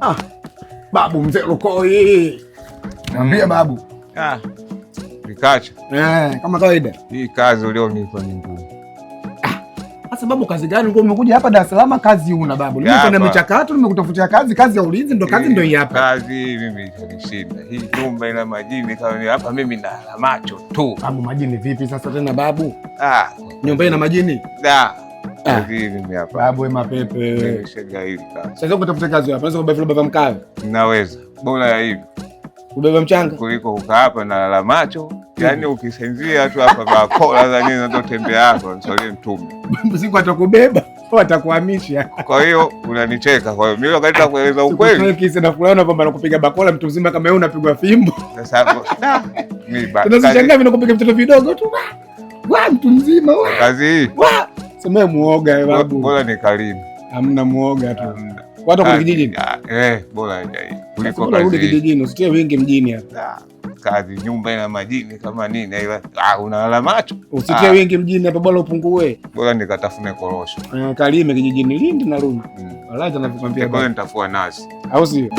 Ah, babu mzee Lukoi. Niambie babu. Nikacha. Kama kawaida. Hii kazi ulionipa ni ngumu. Sasa babu, kazi gani? Ngo umekuja hapa Dar es Salaam, kazi una babu. Nimekuja michakato, nimekutafutia kazi ya ulinzi, ndo kazi ndio hii hapa. Kazi mimi nishinda. Hii nyumba ina majini kama hapa, mimi na macho tu. Babu, majini vipi sasa tena babu? Nyumba ina majini? Kazi mimi hapa. Babu, we mapepe wewe. Nimeshaga hili kazi. Sasa ukitafuta kazi hapa, unaweza kubeba viroba vya mkaa? Naweza. Bora ya hivi. Kubeba mchanga kuliko kukaa hapa na la macho. Yaani ukisinzia tu hapa bakola za nini unatembea hapo, msalie mtume. Siku atakubeba au atakuhamisha. Kwa hiyo unanicheka. Kwa hiyo mimi wakati nakueleza ukweli. Kisa na fulani kwamba nakupiga bakola mtu mzima kama wewe unapigwa fimbo. Sasa hapo mimi bado. Tunashangaa mimi nakupiga mtoto vidogo tu. Mtu mzima wewe. Kazi hii. Sema muoga wewe babu. Bora ni karimu. Hamna muoga tu. Watu kwa kijijini. Bora hii. Kuliko kazi kijijini, usitie wingi mjini hapa. Kazi nyumba ina majini kama nini, unalala macho. Usitie wingi mjini hapa, bora upungue. Bora nikatafune korosho. Kalime kijijini Lindi na Rumi. Wallahi tunakwambia bora nitafua nazi. Au sio?